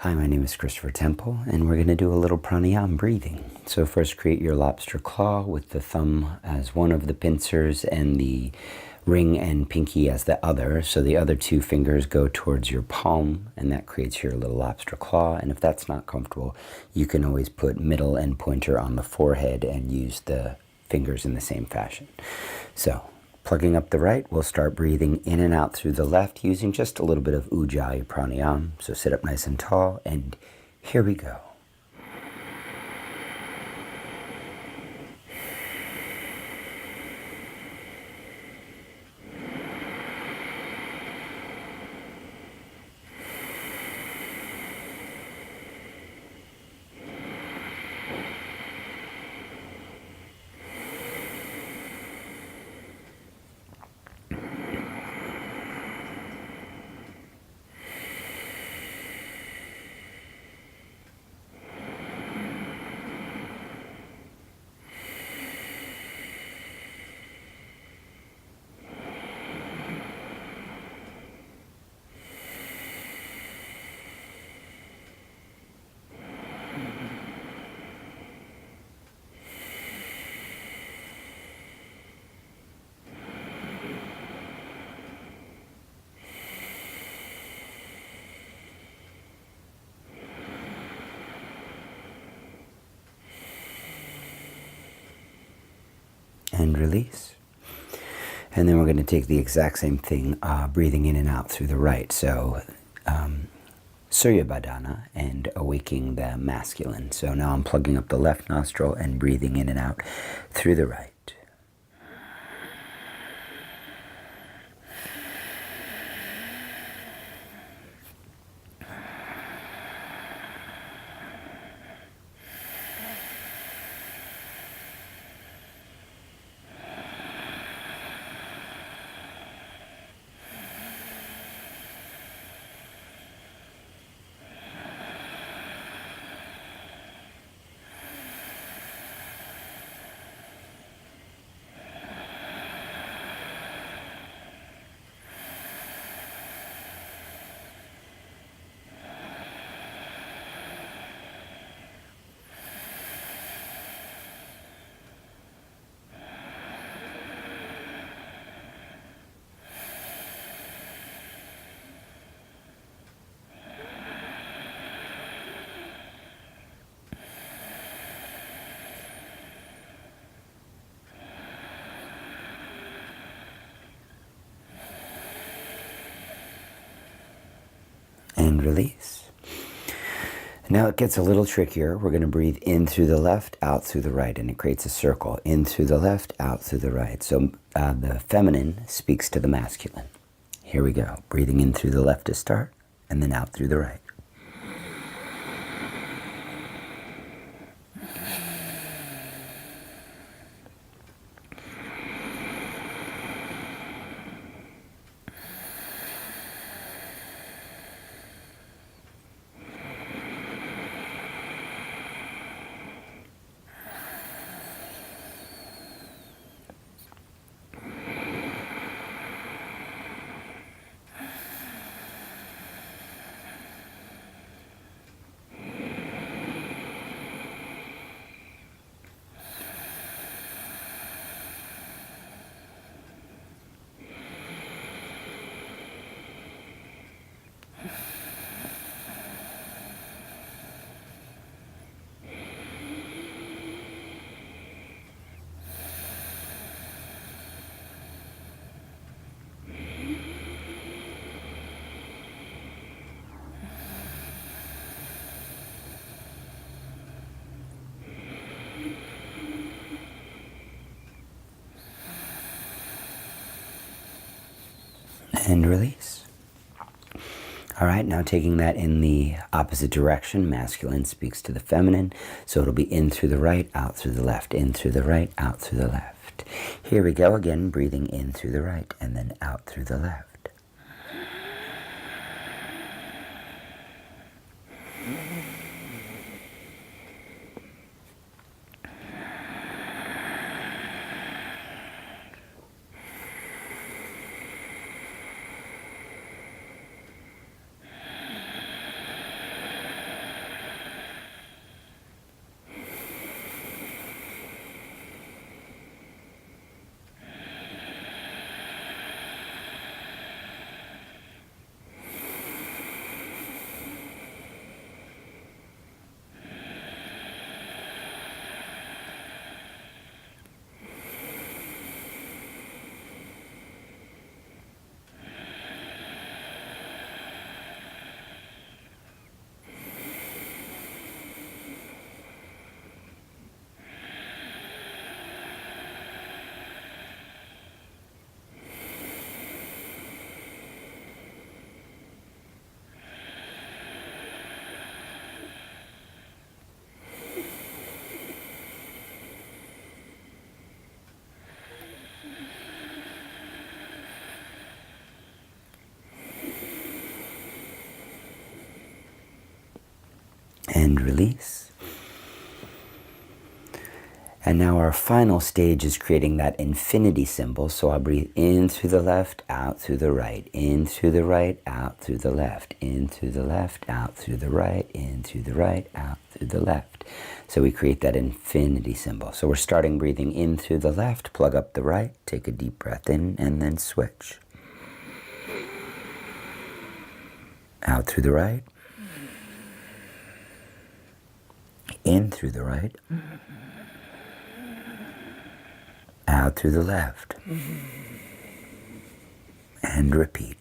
Hi, my name is Christopher Temple, and we're going to do a little pranayama breathing. So first create your lobster claw with the thumb as one of the pincers and the ring and pinky as the other. So the other two fingers go towards your palm, and that creates your little lobster claw. And if that's not comfortable, you can always put middle and pointer on the forehead and use the fingers in the same fashion. So plugging up the right, we'll start breathing in and out through the left using just a little bit of Ujjayi Pranayama. So sit up nice and tall, and here we go. And release. And then we're going to take the exact same thing, breathing in and out through the right. So Surya Badana and awaking the masculine. So now I'm plugging up the left nostril and breathing in and out through the right. And release. Now it gets a little trickier. We're going to breathe in through the left, out through the right, and it creates a circle. In through the left, out through the right. So the feminine speaks to the masculine. Here we go. Breathing in through the left to start, and then out through the right. And release. All right, now taking that in the opposite direction, masculine speaks to the feminine, so it'll be in through the right, out through the left, in through the right, out through the left. Here we go again, breathing in through the right and then out through the left. and release. And now our final stage is creating that infinity symbol. So I'll breathe in through the left, out through the right, in through the right, out through the left, in through the left, out through the right, in through the right, out through the left. So we create that infinity symbol. So we're starting breathing in through the left, plug up the right, take a deep breath in, and then switch. Out through the right, in through the right, out through the left, and repeat.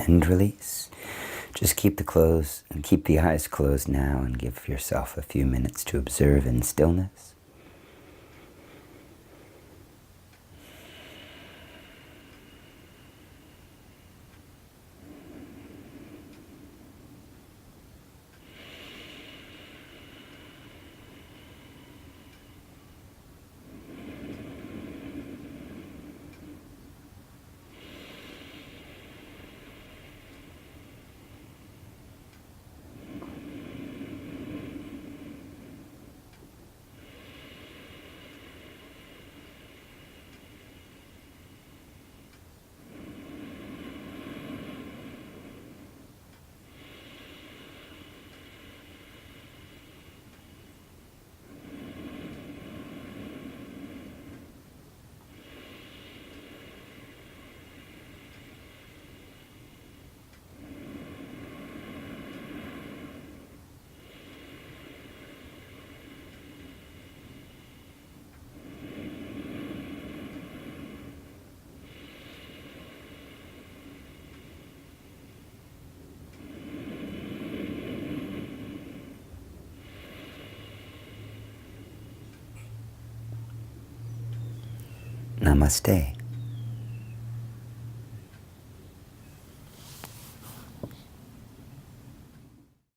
And release. Just keep the eyes closed now and give yourself a few minutes to observe in stillness. Namaste.